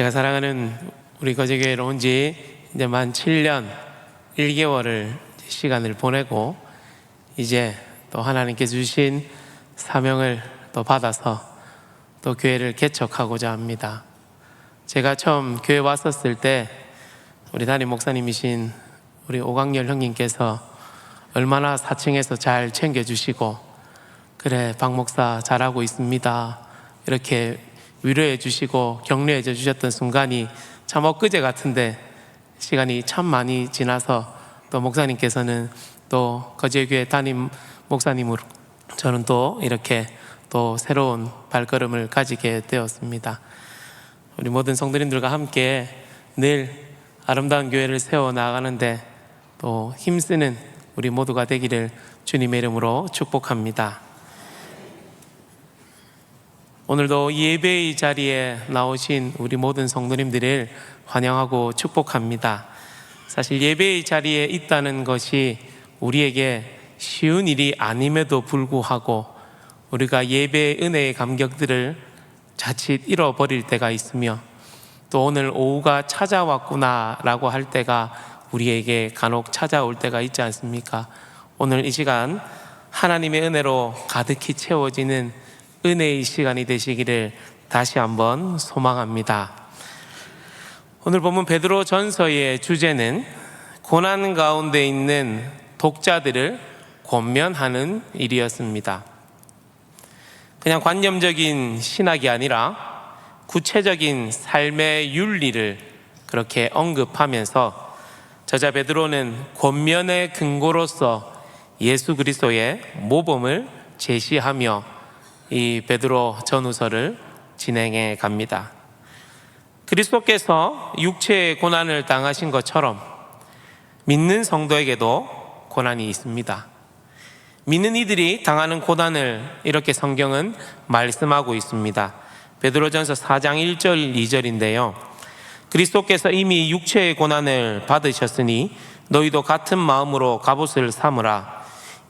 제가 사랑하는 우리 거제교회로 온 지 이제 만 7년 1개월을 시간을 보내고 이제 또 하나님께서 주신 사명을 또 받아서 또 교회를 개척하고자 합니다. 제가 처음 교회 왔었을 때 우리 담임 목사님이신 우리 오광열 형님께서 얼마나 4층에서 잘 챙겨주시고, 그래 박 목사 잘하고 있습니다 이렇게 위로해 주시고 격려해 주셨던 순간이 참 엊그제 같은데, 시간이 참 많이 지나서 또 목사님께서는 또 거제교회 담임 목사님으로 저는 또 이렇게 또 새로운 발걸음을 가지게 되었습니다. 우리 모든 성도님들과 함께 늘 아름다운 교회를 세워 나가는데 또 힘쓰는 우리 모두가 되기를 주님의 이름으로 축복합니다. 오늘도 예배의 자리에 나오신 우리 모든 성도님들을 환영하고 축복합니다. 사실 예배의 자리에 있다는 것이 우리에게 쉬운 일이 아님에도 불구하고 우리가 예배의 은혜의 감격들을 자칫 잃어버릴 때가 있으며, 또 오늘 오후가 찾아왔구나 라고 할 때가 우리에게 간혹 찾아올 때가 있지 않습니까? 오늘 이 시간 하나님의 은혜로 가득히 채워지는 은혜의 시간이 되시기를 다시 한번 소망합니다. 오늘 본문 베드로 전서의 주제는 고난 가운데 있는 독자들을 권면하는 일이었습니다. 그냥 관념적인 신학이 아니라 구체적인 삶의 윤리를 그렇게 언급하면서 저자 베드로는 권면의 근거로서 예수 그리스도의 모범을 제시하며 이 베드로 전후서를 진행해 갑니다. 그리스도께서 육체의 고난을 당하신 것처럼 믿는 성도에게도 고난이 있습니다. 믿는 이들이 당하는 고난을 이렇게 성경은 말씀하고 있습니다. 베드로전서 4장 1절 2절인데요. 그리스도께서 이미 육체의 고난을 받으셨으니 너희도 같은 마음으로 갑옷을 삼으라.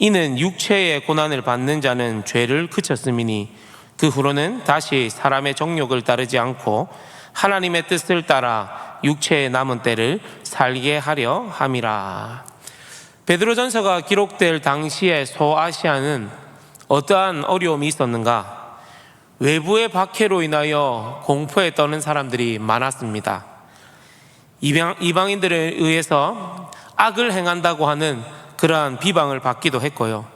이는 육체의 고난을 받는 자는 죄를 그쳤음이니 그 후로는 다시 사람의 정욕을 따르지 않고 하나님의 뜻을 따라 육체의 남은 때를 살게 하려 함이라. 베드로전서가 기록될 당시의 소아시아는 어떠한 어려움이 있었는가? 외부의 박해로 인하여 공포에 떠는 사람들이 많았습니다. 이방인들에 의해서 악을 행한다고 하는 그러한 비방을 받기도 했고요,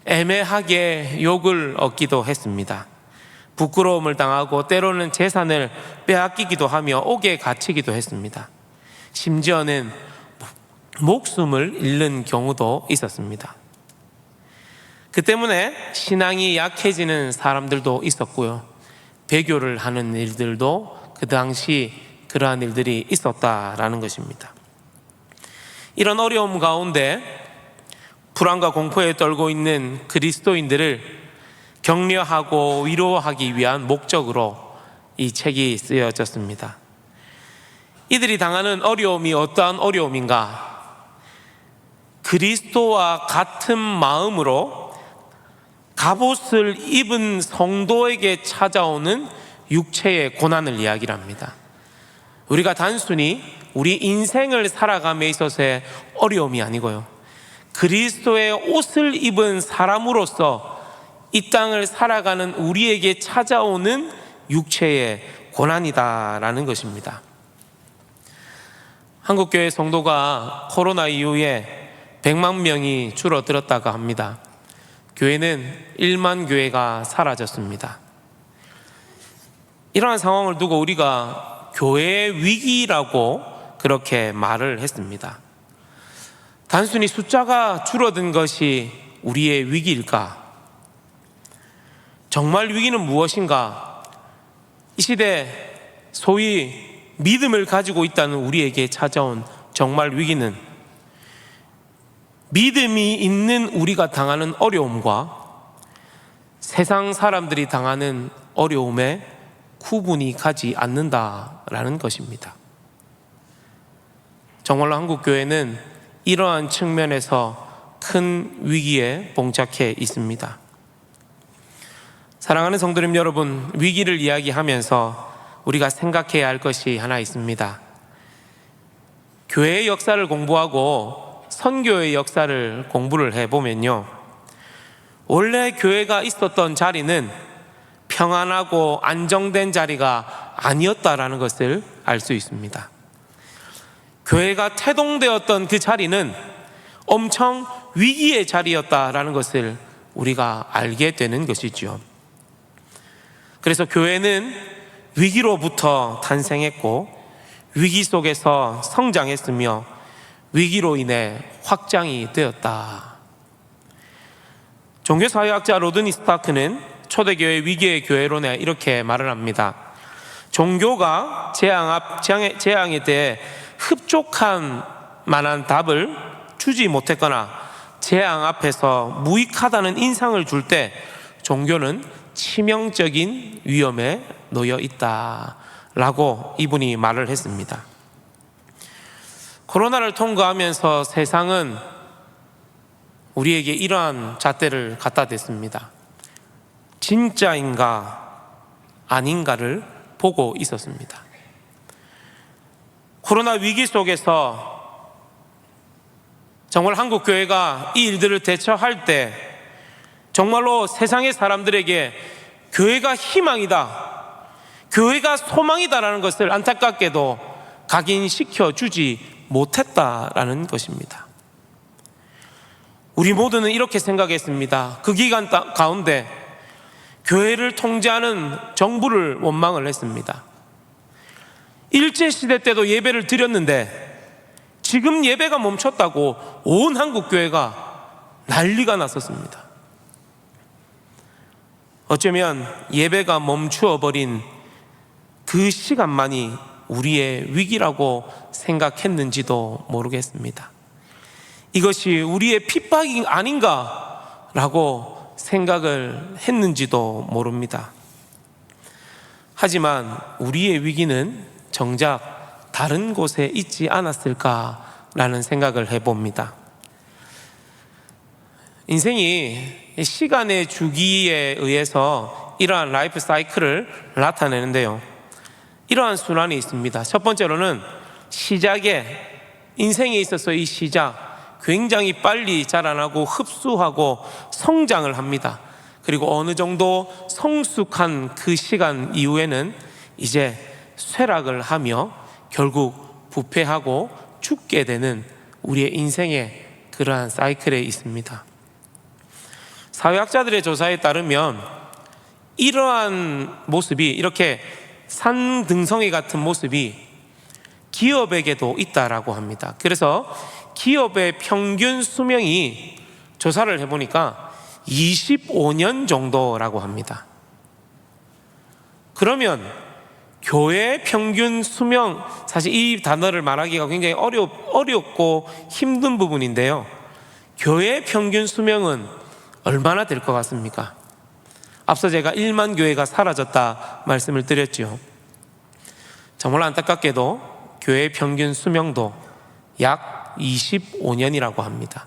애매하게 욕을 얻기도 했습니다. 부끄러움을 당하고 때로는 재산을 빼앗기기도 하며 옥에 갇히기도 했습니다. 심지어는 목숨을 잃는 경우도 있었습니다. 그 때문에 신앙이 약해지는 사람들도 있었고요, 배교를 하는 일들도 그 당시 그러한 일들이 있었다라는 것입니다. 이런 어려움 가운데 불안과 공포에 떨고 있는 그리스도인들을 격려하고 위로하기 위한 목적으로 이 책이 쓰여졌습니다. 이들이 당하는 어려움이 어떠한 어려움인가? 그리스도와 같은 마음으로 갑옷을 입은 성도에게 찾아오는 육체의 고난을 이야기를 합니다. 우리가 단순히 우리 인생을 살아감에 있어서의 어려움이 아니고요, 그리스도의 옷을 입은 사람으로서 이 땅을 살아가는 우리에게 찾아오는 육체의 고난이다라는 것입니다. 한국교회 성도가 코로나 이후에 100만 명이 줄어들었다고 합니다. 교회는 1만 교회가 사라졌습니다. 이러한 상황을 두고 우리가 교회의 위기라고 그렇게 말을 했습니다. 단순히 숫자가 줄어든 것이 우리의 위기일까? 정말 위기는 무엇인가? 이 시대 소위 믿음을 가지고 있다는 우리에게 찾아온 정말 위기는 믿음이 있는 우리가 당하는 어려움과 세상 사람들이 당하는 어려움에 구분이 가지 않는다라는 것입니다. 정말로 한국교회는 이러한 측면에서 큰 위기에 봉착해 있습니다. 사랑하는 성도님 여러분, 위기를 이야기하면서 우리가 생각해야 할 것이 하나 있습니다. 교회의 역사를 공부하고 선교의 역사를 공부를 해보면요, 원래 교회가 있었던 자리는 평안하고 안정된 자리가 아니었다라는 것을 알 수 있습니다. 교회가 태동되었던 그 자리는 엄청 위기의 자리였다라는 것을 우리가 알게 되는 것이죠. 그래서 교회는 위기로부터 탄생했고 위기 속에서 성장했으며 위기로 인해 확장이 되었다. 종교사회학자 로드니 스타크는 초대교회 위기의 교회론에 이렇게 말을 합니다. 종교가 재앙에 대해 흡족한 만한 답을 주지 못했거나 재앙 앞에서 무익하다는 인상을 줄 때 종교는 치명적인 위험에 놓여 있다라고 이분이 말을 했습니다. 코로나를 통과하면서 세상은 우리에게 이러한 잣대를 갖다 댔습니다. 진짜인가 아닌가를 보고 있었습니다. 코로나 위기 속에서 정말 한국 교회가 이 일들을 대처할 때 정말로 세상의 사람들에게 교회가 희망이다, 교회가 소망이다라는 것을 안타깝게도 각인시켜 주지 못했다라는 것입니다. 우리 모두는 이렇게 생각했습니다. 그 기간 가운데 교회를 통제하는 정부를 원망을 했습니다. 일제시대 때도 예배를 드렸는데 지금 예배가 멈췄다고 온 한국교회가 난리가 났었습니다. 어쩌면 예배가 멈추어버린 그 시간만이 우리의 위기라고 생각했는지도 모르겠습니다. 이것이 우리의 핍박이 아닌가라고 생각을 했는지도 모릅니다. 하지만 우리의 위기는 정작 다른 곳에 있지 않았을까라는 생각을 해봅니다. 인생이 시간의 주기에 의해서 이러한 라이프 사이클을 나타내는데요, 이러한 순환이 있습니다. 첫 번째로는 시작에, 인생에 있어서 이 시작 굉장히 빨리 자라나고 흡수하고 성장을 합니다. 그리고 어느 정도 성숙한 그 시간 이후에는 이제 쇠락을 하며 결국 부패하고 죽게 되는 우리의 인생의 그러한 사이클에 있습니다. 사회학자들의 조사에 따르면 이러한 모습이, 이렇게 산등성이 같은 모습이 기업에게도 있다라고 합니다. 그래서 기업의 평균 수명이 조사를 해보니까 25년 정도라고 합니다. 그러면 교회의 평균 수명, 사실 이 단어를 말하기가 굉장히 어렵고 힘든 부분인데요, 교회의 평균 수명은 얼마나 될 것 같습니까? 앞서 제가 1만 교회가 사라졌다 말씀을 드렸죠. 정말 안타깝게도 교회의 평균 수명도 약 25년이라고 합니다.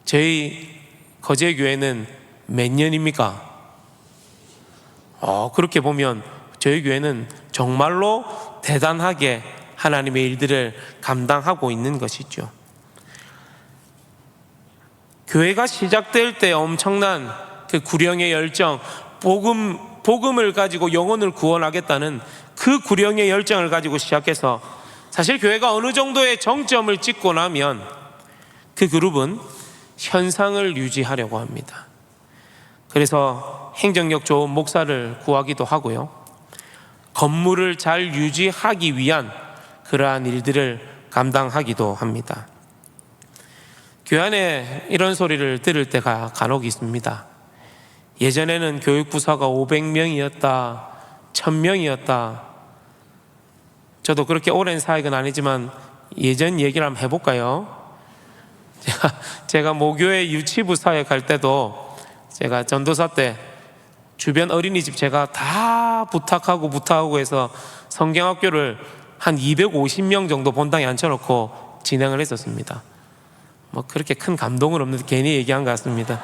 저희 거제교회는 몇 년입니까? 그렇게 보면 저희 교회는 정말로 대단하게 하나님의 일들을 감당하고 있는 것이죠. 교회가 시작될 때 엄청난 그 구령의 열정, 복음을 가지고 영혼을 구원하겠다는 그 구령의 열정을 가지고 시작해서 사실 교회가 어느 정도의 정점을 찍고 나면 그 그룹은 현상을 유지하려고 합니다. 그래서 행정력 좋은 목사를 구하기도 하고요, 건물을 잘 유지하기 위한 그러한 일들을 감당하기도 합니다. 교회 안에 이런 소리를 들을 때가 간혹 있습니다. 예전에는 교육부사가 500명이었다, 1000명이었다. 저도 그렇게 오랜 사역은 아니지만 예전 얘기를 한번 해볼까요? 제가 모교회 유치부 사역할 때도 제가 전도사 때 주변 어린이집 제가 다 부탁하고 해서 성경학교를 한 250명 정도 본당에 앉혀놓고 진행을 했었습니다. 뭐 그렇게 큰 감동은 없는데 괜히 얘기한 것 같습니다.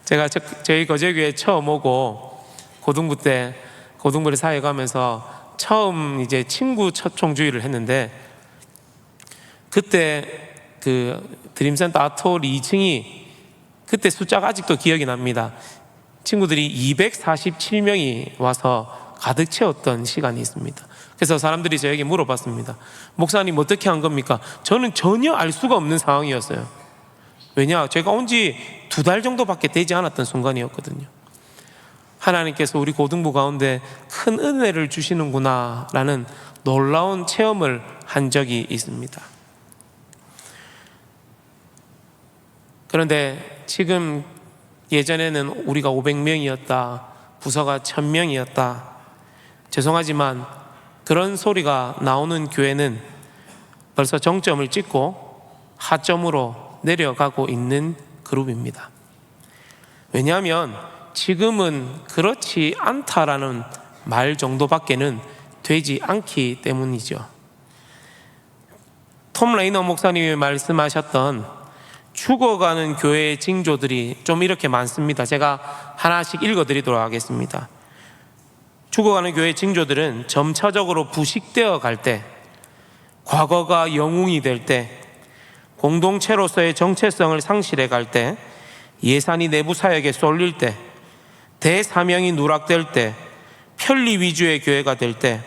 제가 저희 거제교회 처음 오고 고등부 때 고등부를 사회 가면서 처음 이제 친구 첫 총주의를 했는데, 그때 그 드림센터 아트홀 2층이 그때 숫자가 아직도 기억이 납니다. 친구들이 247명이 와서 가득 채웠던 시간이 있습니다. 그래서 사람들이 저에게 물어봤습니다. 목사님 어떻게 한 겁니까? 저는 전혀 알 수가 없는 상황이었어요. 왜냐? 제가 온 지 2달 정도밖에 되지 않았던 순간이었거든요. 하나님께서 우리 고등부 가운데 큰 은혜를 주시는구나 라는 놀라운 체험을 한 적이 있습니다. 그런데 지금, 예전에는 우리가 500명이었다, 부서가 1000명이었다, 죄송하지만 그런 소리가 나오는 교회는 벌써 정점을 찍고 하점으로 내려가고 있는 그룹입니다. 왜냐하면 지금은 그렇지 않다라는 말 정도밖에는 되지 않기 때문이죠. 톰 레이너 목사님이 말씀하셨던 죽어가는 교회의 징조들이 좀 이렇게 많습니다. 제가 하나씩 읽어드리도록 하겠습니다. 죽어가는 교회의 징조들은 점차적으로 부식되어 갈 때, 과거가 영웅이 될 때, 공동체로서의 정체성을 상실해 갈 때, 예산이 내부 사역에 쏠릴 때, 대사명이 누락될 때, 편리 위주의 교회가 될 때,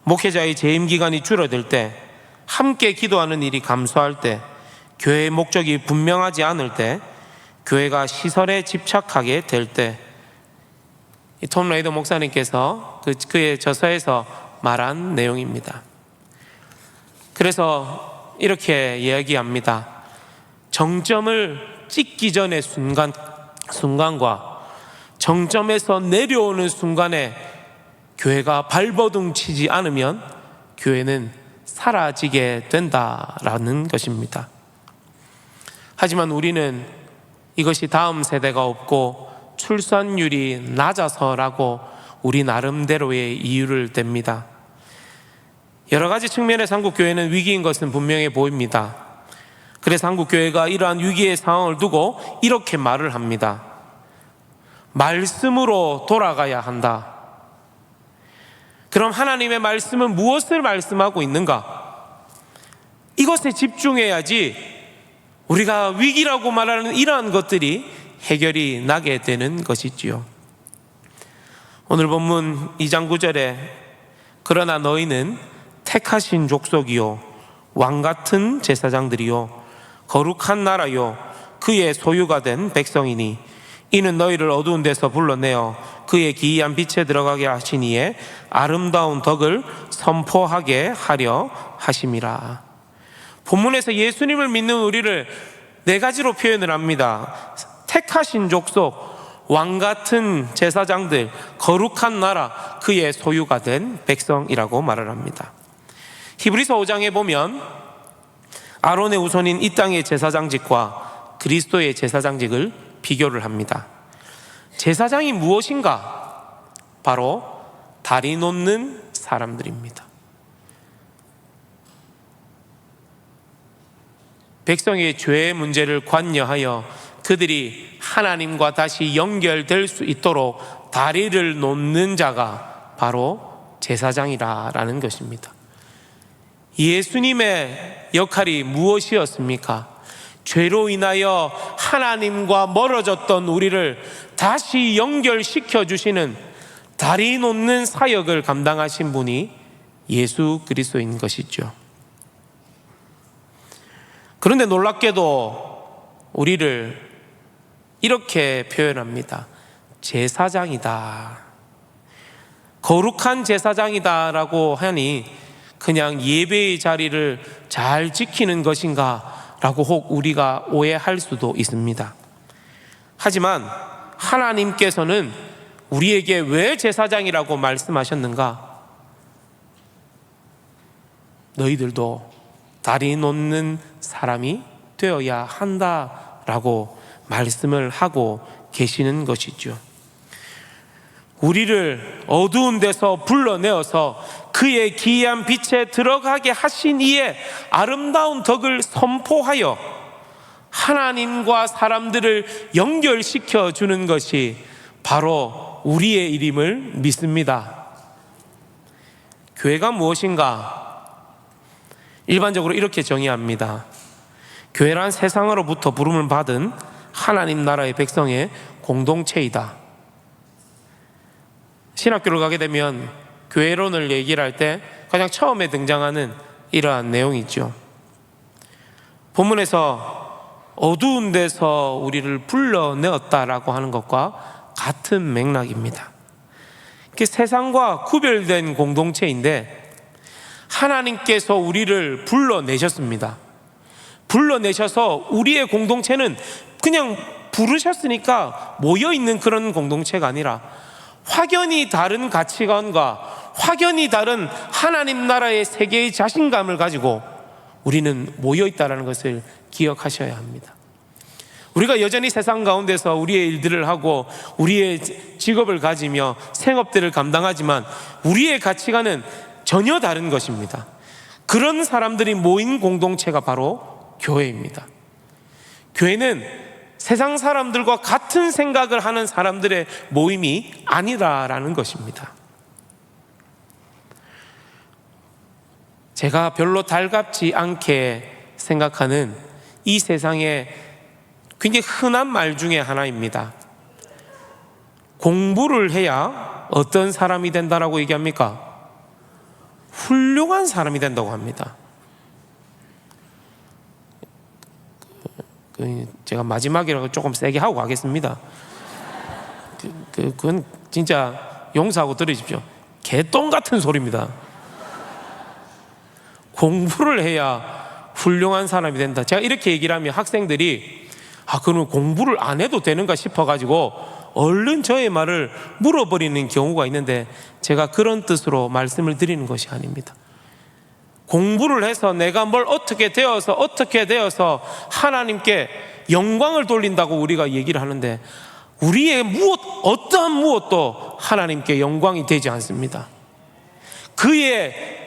목회자의 재임 기간이 줄어들 때, 함께 기도하는 일이 감소할 때, 교회의 목적이 분명하지 않을 때, 교회가 시설에 집착하게 될 때, 톰 레이더 목사님께서 그의 저서에서 말한 내용입니다. 그래서 이렇게 이야기합니다. 정점을 찍기 전의 순간과 정점에서 내려오는 순간에 교회가 발버둥 치지 않으면 교회는 사라지게 된다라는 것입니다. 하지만 우리는 이것이 다음 세대가 없고 출산율이 낮아서라고 우리 나름대로의 이유를 댑니다. 여러 가지 측면에서 한국교회는 위기인 것은 분명해 보입니다. 그래서 한국교회가 이러한 위기의 상황을 두고 이렇게 말을 합니다. 말씀으로 돌아가야 한다. 그럼 하나님의 말씀은 무엇을 말씀하고 있는가? 이것에 집중해야지 우리가 위기라고 말하는 이러한 것들이 해결이 나게 되는 것이지요. 오늘 본문 2장 9절에 그러나 너희는 택하신 족속이요 왕같은 제사장들이요 거룩한 나라요 그의 소유가 된 백성이니 이는 너희를 어두운 데서 불러내어 그의 기이한 빛에 들어가게 하시니에 아름다운 덕을 선포하게 하려 하심이라. 본문에서 예수님을 믿는 우리를 4가지로 표현을 합니다. 택하신 족속, 왕같은 제사장들, 거룩한 나라, 그의 소유가 된 백성이라고 말을 합니다. 히브리서 5장에 보면 아론의 후손인 이 땅의 제사장직과 그리스도의 제사장직을 비교를 합니다. 제사장이 무엇인가? 바로 다리 놓는 사람들입니다. 백성의 죄의 문제를 관여하여 그들이 하나님과 다시 연결될 수 있도록 다리를 놓는 자가 바로 제사장이라는 것입니다. 예수님의 역할이 무엇이었습니까? 죄로 인하여 하나님과 멀어졌던 우리를 다시 연결시켜 주시는 다리 놓는 사역을 감당하신 분이 예수 그리스도인 것이죠. 그런데 놀랍게도 우리를 이렇게 표현합니다. 제사장이다. 거룩한 제사장이다라고 하니 그냥 예배의 자리를 잘 지키는 것인가 라고 혹 우리가 오해할 수도 있습니다. 하지만 하나님께서는 우리에게 왜 제사장이라고 말씀하셨는가? 너희들도 다리 놓는 사람이 되어야 한다라고 말씀을 하고 계시는 것이죠. 우리를 어두운 데서 불러내어서 그의 기이한 빛에 들어가게 하신 이의 아름다운 덕을 선포하여 하나님과 사람들을 연결시켜 주는 것이 바로 우리의 일임을 믿습니다. 교회가 무엇인가? 일반적으로 이렇게 정의합니다. 교회란 세상으로부터 부름을 받은 하나님 나라의 백성의 공동체이다. 신학교를 가게 되면 교회론을 얘기를 할 때 가장 처음에 등장하는 이러한 내용이 있죠. 본문에서 어두운 데서 우리를 불러내었다라고 하는 것과 같은 맥락입니다. 세상과 구별된 공동체인데 하나님께서 우리를 불러내셨습니다. 불러내셔서 우리의 공동체는 그냥 부르셨으니까 모여있는 그런 공동체가 아니라 확연히 다른 가치관과 확연히 다른 하나님 나라의 세계의 자신감을 가지고 우리는 모여있다는 것을 기억하셔야 합니다. 우리가 여전히 세상 가운데서 우리의 일들을 하고 우리의 직업을 가지며 생업들을 감당하지만 우리의 가치관은 전혀 다른 것입니다. 그런 사람들이 모인 공동체가 바로 교회입니다. 교회는 세상 사람들과 같은 생각을 하는 사람들의 모임이 아니라라는 것입니다. 제가 별로 달갑지 않게 생각하는 이 세상에 굉장히 흔한 말 중에 하나입니다. 공부를 해야 어떤 사람이 된다라고 얘기합니까? 훌륭한 사람이 된다고 합니다. 제가 마지막이라고 조금 세게 하고 가겠습니다. 그건 진짜 용서하고 들으십시오. 개똥 같은 소리입니다. 공부를 해야 훌륭한 사람이 된다. 제가 이렇게 얘기를 하면 학생들이 그러면 공부를 안 해도 되는가 싶어가지고 얼른 저의 말을 물어버리는 경우가 있는데 제가 그런 뜻으로 말씀을 드리는 것이 아닙니다. 공부를 해서 내가 뭘 어떻게 되어서 하나님께 영광을 돌린다고 우리가 얘기를 하는데 우리의 어떠한 무엇도 하나님께 영광이 되지 않습니다. 그의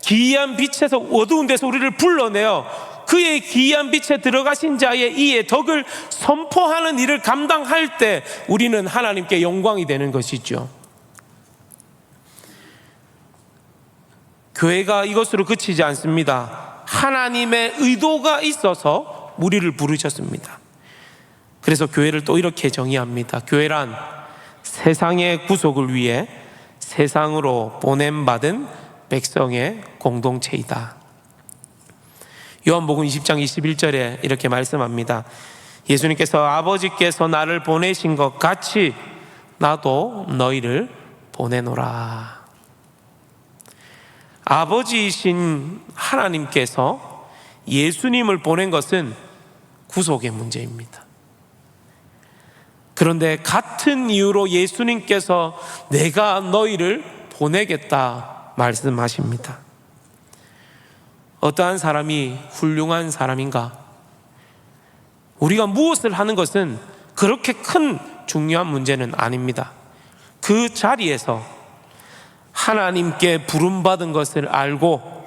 기이한 빛에서 어두운 데서 우리를 불러내어 그의 기이한 빛에 들어가신 자의 이의 덕을 선포하는 일을 감당할 때 우리는 하나님께 영광이 되는 것이죠. 교회가 이것으로 그치지 않습니다. 하나님의 의도가 있어서 우리를 부르셨습니다. 그래서 교회를 또 이렇게 정의합니다. 교회란 세상의 구속을 위해 세상으로 보냄받은 백성의 공동체이다. 요한복음 20장 21절에 이렇게 말씀합니다. 예수님께서 아버지께서 나를 보내신 것 같이 나도 너희를 보내노라. 아버지이신 하나님께서 예수님을 보낸 것은 구속의 문제입니다. 그런데 같은 이유로 예수님께서 내가 너희를 보내겠다 말씀하십니다. 어떠한 사람이 훌륭한 사람인가? 우리가 무엇을 하는 것은 그렇게 큰 중요한 문제는 아닙니다. 그 자리에서 하나님께 부름받은 것을 알고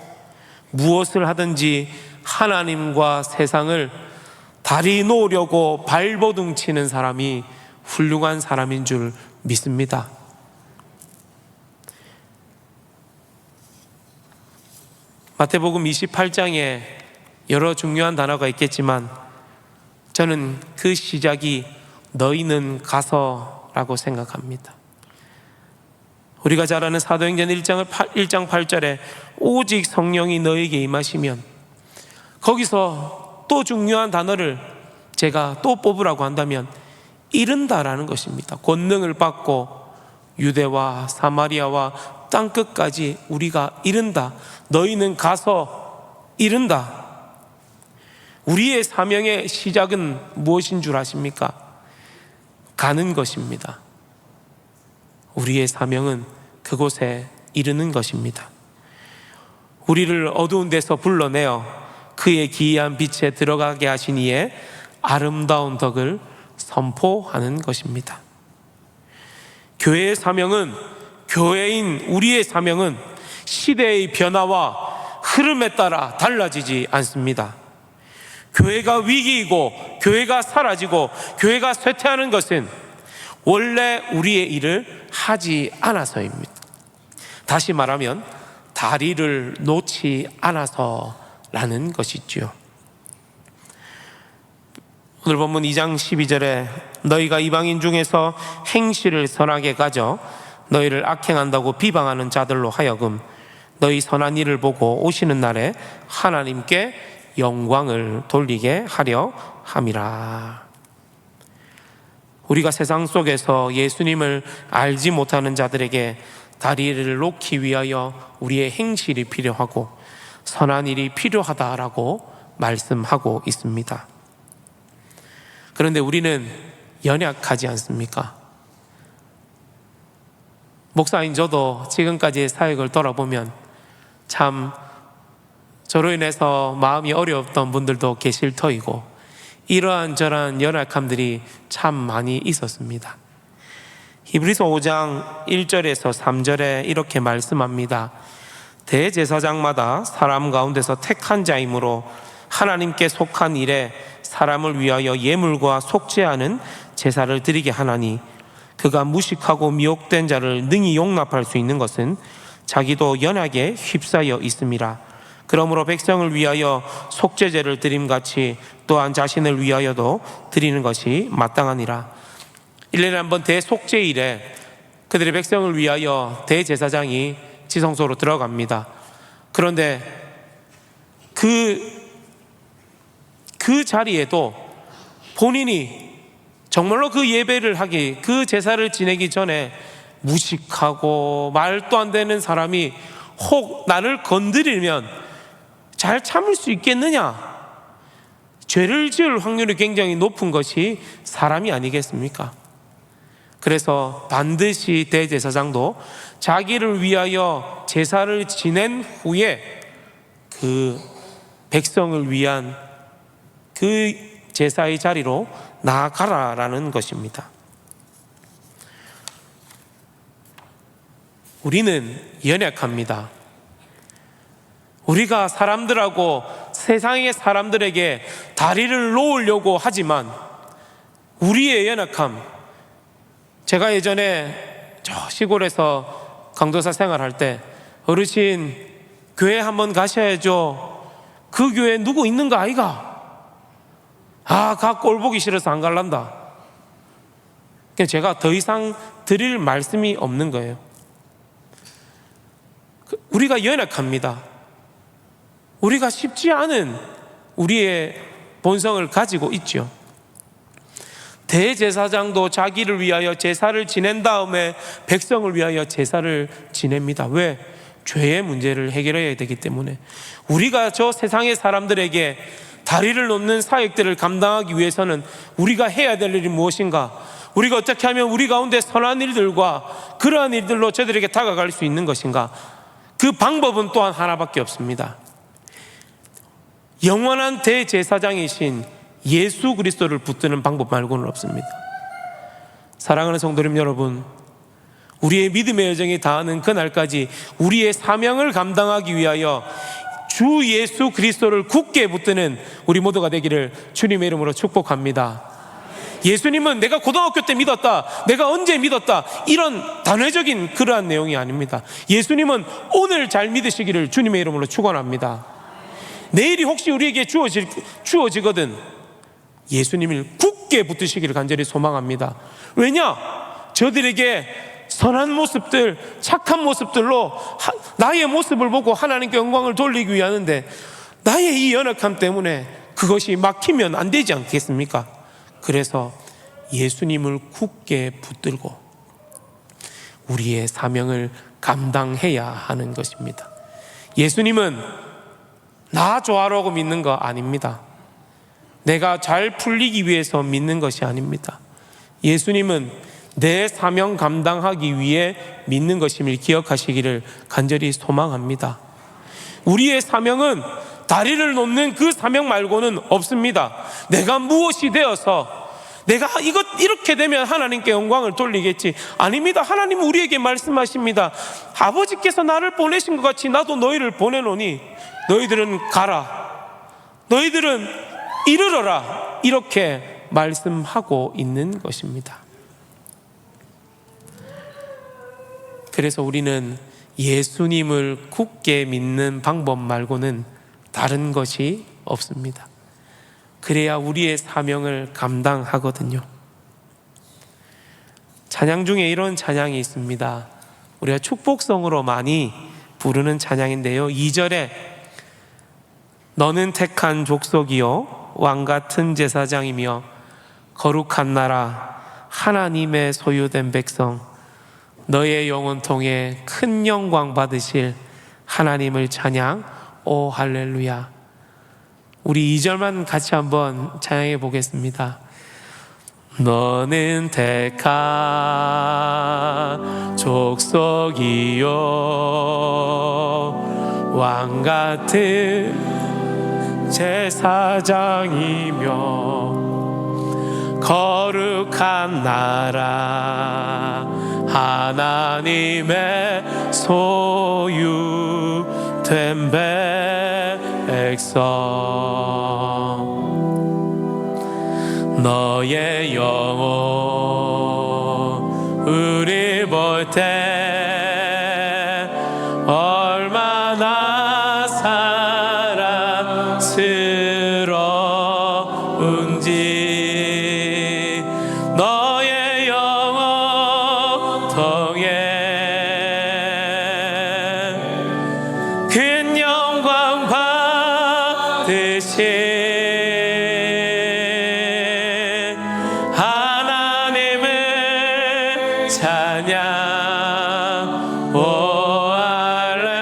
무엇을 하든지 하나님과 세상을 다리 놓으려고 발버둥 치는 사람이 훌륭한 사람인 줄 믿습니다. 마태복음 28장에 여러 중요한 단어가 있겠지만 저는 그 시작이 너희는 가서라고 생각합니다. 우리가 잘 아는 사도행전 1장 8절에 오직 성령이 너에게 임하시면, 거기서 또 중요한 단어를 제가 또 뽑으라고 한다면 이른다라는 것입니다. 권능을 받고 유대와 사마리아와 땅끝까지 우리가 이른다. 너희는 가서 이른다. 우리의 사명의 시작은 무엇인 줄 아십니까? 가는 것입니다. 우리의 사명은 그곳에 이르는 것입니다. 우리를 어두운 데서 불러내어 그의 기이한 빛에 들어가게 하신 이의 아름다운 덕을 선포하는 것입니다. 교회의 사명은, 교회인 우리의 사명은 시대의 변화와 흐름에 따라 달라지지 않습니다. 교회가 위기이고 교회가 사라지고 교회가 쇠퇴하는 것은 원래 우리의 일을 하지 않아서입니다. 다시 말하면 다리를 놓지 않아서라는 것이지요. 오늘 본문 2장 12절에 너희가 이방인 중에서 행실을 선하게 가져 너희를 악행한다고 비방하는 자들로 하여금 너희 선한 일을 보고 오시는 날에 하나님께 영광을 돌리게 하려 함이라. 우리가 세상 속에서 예수님을 알지 못하는 자들에게 다리를 놓기 위하여 우리의 행실이 필요하고 선한 일이 필요하다라고 말씀하고 있습니다. 그런데 우리는 연약하지 않습니까? 목사인 저도 지금까지의 사역을 돌아보면 참 저로 인해서 마음이 어려웠던 분들도 계실 터이고 이러한 저러한 연약함들이 참 많이 있었습니다. 히브리서 5장 1절에서 3절에 이렇게 말씀합니다. 대제사장마다 사람 가운데서 택한 자이므로 하나님께 속한 일에 사람을 위하여 예물과 속죄하는 제사를 드리게 하나니 그가 무식하고 미혹된 자를 능히 용납할 수 있는 것은 자기도 연약에 휩싸여 있음이라. 그러므로 백성을 위하여 속죄제를 드림같이 또한 자신을 위하여도 드리는 것이 마땅하니라. 1년에 한 번 대속죄일에 그들의 백성을 위하여 대제사장이 지성소로 들어갑니다. 그런데 그 자리에도 본인이 정말로 그 예배를 하기, 그 제사를 지내기 전에 무식하고 말도 안 되는 사람이 혹 나를 건드리면 잘 참을 수 있겠느냐? 죄를 지을 확률이 굉장히 높은 것이 사람이 아니겠습니까? 그래서 반드시 대제사장도 자기를 위하여 제사를 지낸 후에 그 백성을 위한 그 제사의 자리로 나아가라라는 것입니다. 우리는 연약합니다. 우리가 사람들하고 세상의 사람들에게 다리를 놓으려고 하지만 우리의 연약함, 제가 예전에 저 시골에서 강도사 생활할 때 어르신 교회 한번 가셔야죠. 그 교회 누구 있는가 아이가? 가 꼴 보기 싫어서 안 갈란다. 제가 더 이상 드릴 말씀이 없는 거예요. 우리가 연약합니다. 우리가 쉽지 않은 우리의 본성을 가지고 있죠. 대제사장도 자기를 위하여 제사를 지낸 다음에 백성을 위하여 제사를 지냅니다. 왜? 죄의 문제를 해결해야 되기 때문에. 우리가 저 세상의 사람들에게 다리를 놓는 사역들을 감당하기 위해서는 우리가 해야 될 일이 무엇인가? 우리가 어떻게 하면 우리 가운데 선한 일들과 그러한 일들로 저들에게 다가갈 수 있는 것인가? 그 방법은 또한 하나밖에 없습니다. 영원한 대제사장이신 예수 그리스도를 붙드는 방법 말고는 없습니다. 사랑하는 성도님 여러분, 우리의 믿음의 여정이 다하는 그날까지 우리의 사명을 감당하기 위하여 주 예수 그리스도를 굳게 붙드는 우리 모두가 되기를 주님의 이름으로 축복합니다. 예수님은 내가 고등학교 때 믿었다, 내가 언제 믿었다, 이런 단회적인 그러한 내용이 아닙니다. 예수님은 오늘 잘 믿으시기를 주님의 이름으로 축원합니다. 내일이 혹시 우리에게 주어지거든 예수님을 굳게 붙드시기를 간절히 소망합니다. 왜냐? 저들에게 선한 모습들, 착한 모습들로 나의 모습을 보고 하나님께 영광을 돌리기 위하는데 나의 이 연약함 때문에 그것이 막히면 안 되지 않겠습니까? 그래서 예수님을 굳게 붙들고 우리의 사명을 감당해야 하는 것입니다. 예수님은 나 좋아하라고 믿는 거 아닙니다. 내가 잘 풀리기 위해서 믿는 것이 아닙니다. 예수님은 내 사명 감당하기 위해 믿는 것임을 기억하시기를 간절히 소망합니다. 우리의 사명은 다리를 놓는 그 사명 말고는 없습니다. 내가 무엇이 되어서 내가 이렇게 되면 하나님께 영광을 돌리겠지. 아닙니다. 하나님은 우리에게 말씀하십니다. 아버지께서 나를 보내신 것 같이 나도 너희를 보내노니 너희들은 가라, 너희들은 이르러라, 이렇게 말씀하고 있는 것입니다. 그래서 우리는 예수님을 굳게 믿는 방법 말고는 다른 것이 없습니다. 그래야 우리의 사명을 감당하거든요. 찬양 중에 이런 찬양이 있습니다. 우리가 축복성으로 많이 부르는 찬양인데요, 2절에 너는 택한 족속이요 왕같은 제사장이며 거룩한 나라 하나님의 소유된 백성, 너의 영혼 통해 큰 영광 받으실 하나님을 찬양. 오 할렐루야. 우리 2절만 같이 한번 찬양해 보겠습니다. 너는 택한 족속이요 왕같은 제사장이며 거룩한 나라 하나님의 소유된 백성, 너의 영혼 우리 볼 때 얼마나 사랑스러운지, 너의 영혼 통해 큰 영광 받으시 찬양. 오 할렐루야.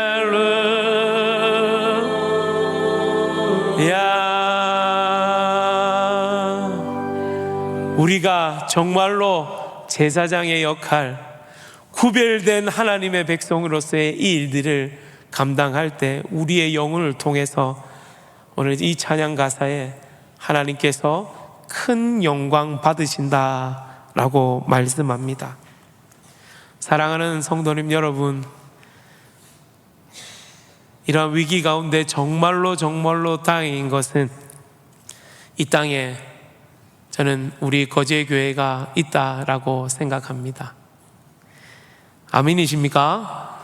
우리가 정말로 제사장의 역할, 구별된 하나님의 백성으로서의 이 일들을 감당할 때 우리의 영혼을 통해서 오늘 이 찬양 가사에 하나님께서 큰 영광 받으신다라고 말씀합니다. 사랑하는 성도님 여러분, 이러한 위기 가운데 정말로 다행인 것은 이 땅에 저는 우리 거제교회가 있다라고 생각합니다. 아멘이십니까?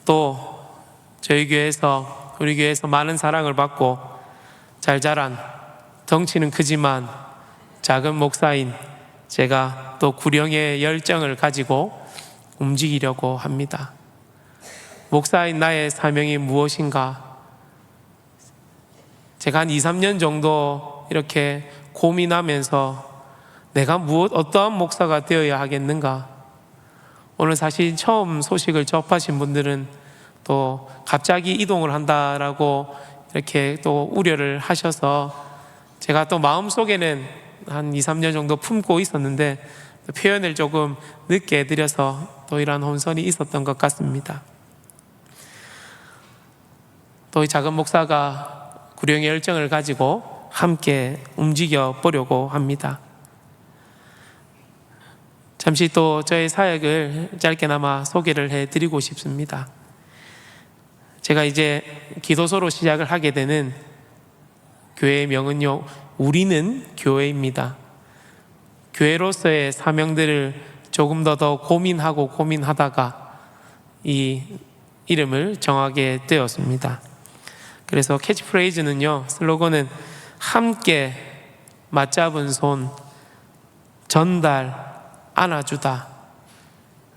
또 저희 교회에서, 우리 교회에서 많은 사랑을 받고 잘 자란, 덩치는 크지만 작은 목사인 제가 또 구령의 열정을 가지고 움직이려고 합니다. 목사인 나의 사명이 무엇인가? 제가 한 2, 3년 정도 이렇게 고민하면서 내가 어떠한 목사가 되어야 하겠는가? 오늘 사실 처음 소식을 접하신 분들은 또 갑자기 이동을 한다라고 이렇게 또 우려를 하셔서 제가 또 마음속에는 한 2, 3년 정도 품고 있었는데 표현을 조금 늦게 해드려서 또 이러한 혼선이 있었던 것 같습니다. 또 이 작은 목사가 구령의 열정을 가지고 함께 움직여 보려고 합니다. 잠시 또 저의 사역을 짧게나마 소개를 해드리고 싶습니다. 제가 이제 기도소로 시작을 하게 되는 교회의 명은요, 우리는 교회입니다. 교회로서의 사명들을 조금 더 고민하다가 이 이름을 정하게 되었습니다. 그래서 캐치프레이즈는요, 슬로건은 함께 맞잡은 손 전달 안아주다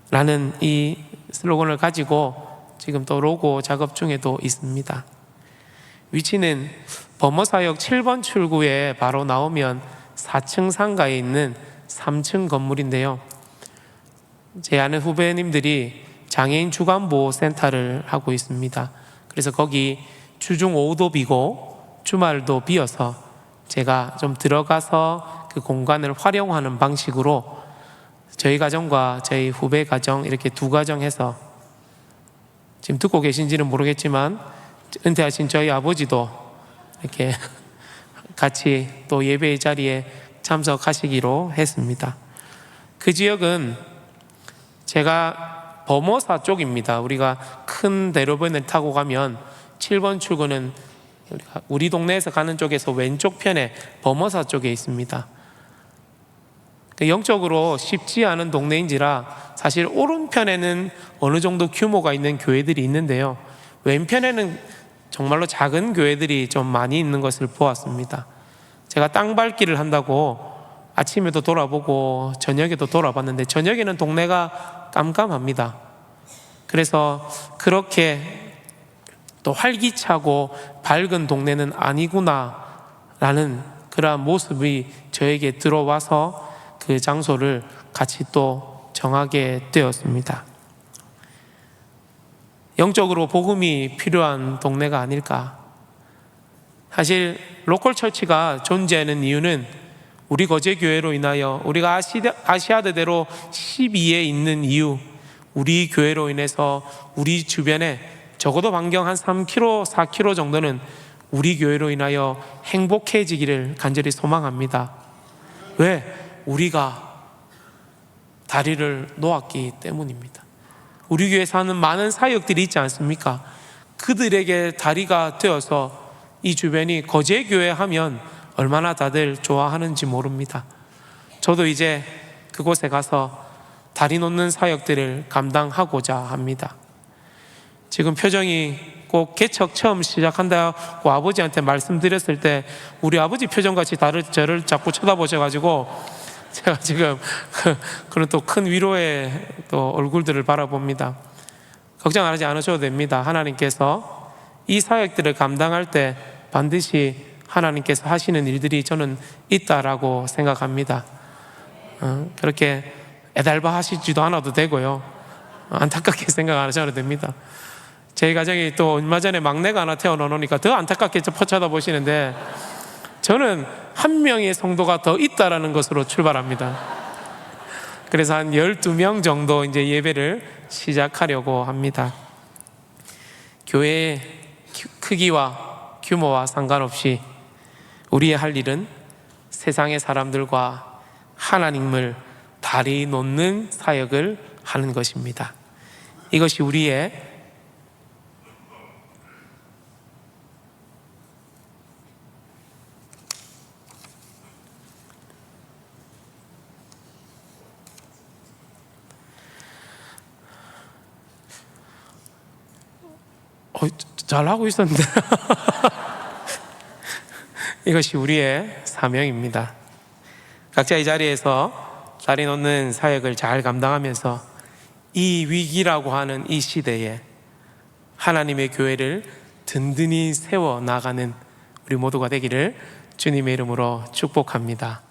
라는 이 슬로건을 가지고 지금 또 로고 작업 중에도 있습니다. 위치는 범어사역 7번 출구에 바로 나오면 4층 상가에 있는 3층 건물인데요, 제 아는 후배님들이 장애인 주간보호센터를 하고 있습니다. 그래서 거기 주중 오후도 비고 주말도 비어서 제가 좀 들어가서 그 공간을 활용하는 방식으로 저희 가정과 저희 후배 가정 이렇게 두 가정 해서, 지금 듣고 계신지는 모르겠지만 은퇴하신 저희 아버지도 이렇게 같이 또 예배의 자리에 참석하시기로 했습니다. 그 지역은 제가 범어사 쪽입니다. 우리가 큰 대로변을 타고 가면 7번 출구는 우리 동네에서 가는 쪽에서 왼쪽 편에 범어사 쪽에 있습니다. 영적으로 쉽지 않은 동네인지라 사실 오른편에는 어느 정도 규모가 있는 교회들이 있는데요, 왼편에는 정말로 작은 교회들이 좀 많이 있는 것을 보았습니다. 제가 땅 밟기를 한다고 아침에도 돌아보고 저녁에도 돌아봤는데 저녁에는 동네가 깜깜합니다. 그래서 그렇게 또 활기차고 밝은 동네는 아니구나 라는 그러한 모습이 저에게 들어와서 그 장소를 같이 또 정하게 되었습니다. 영적으로 복음이 필요한 동네가 아닐까. 사실 로컬 처치가 존재하는 이유는 우리 거제교회로 인하여, 우리가 아시아대대로 12에 있는 이유, 우리 교회로 인해서 우리 주변에 적어도 반경 한 3km, 4km 정도는 우리 교회로 인하여 행복해지기를 간절히 소망합니다. 왜? 우리가 다리를 놓았기 때문입니다. 우리 교회에 사는 많은 사역들이 있지 않습니까? 그들에게 다리가 되어서 이 주변이 거제교회 하면 얼마나 다들 좋아하는지 모릅니다. 저도 이제 그곳에 가서 다리 놓는 사역들을 감당하고자 합니다. 지금 표정이 꼭 개척 처음 시작한다고 아버지한테 말씀드렸을 때 우리 아버지 표정같이 저를 자꾸 쳐다보셔가지고 제가 지금 그런 또 큰 위로의 또 얼굴들을 바라봅니다. 걱정하지 않으셔도 됩니다. 하나님께서 이 사역들을 감당할 때 반드시 하나님께서 하시는 일들이 저는 있다라고 생각합니다. 그렇게 애달바 하시지도 않아도 되고요, 안타깝게 생각 안 하셔도 됩니다. 저희 가정이 또 얼마 전에 막내가 하나 태어나니까 더 안타깝게 쳐다보시는데 저는 한 명의 성도가 더 있다라는 것으로 출발합니다. 그래서 한 12명 정도 이제 예배를 시작하려고 합니다. 교회의 크기와 규모와 상관없이 우리의 할 일은 세상의 사람들과 하나님을 다리 놓는 사역을 하는 것입니다. 이것이 우리의 잘하고 있었는데 이것이 우리의 사명입니다. 각자 이 자리에서 다리 놓는 사역을 잘 감당하면서 이 위기라고 하는 이 시대에 하나님의 교회를 든든히 세워나가는 우리 모두가 되기를 주님의 이름으로 축복합니다.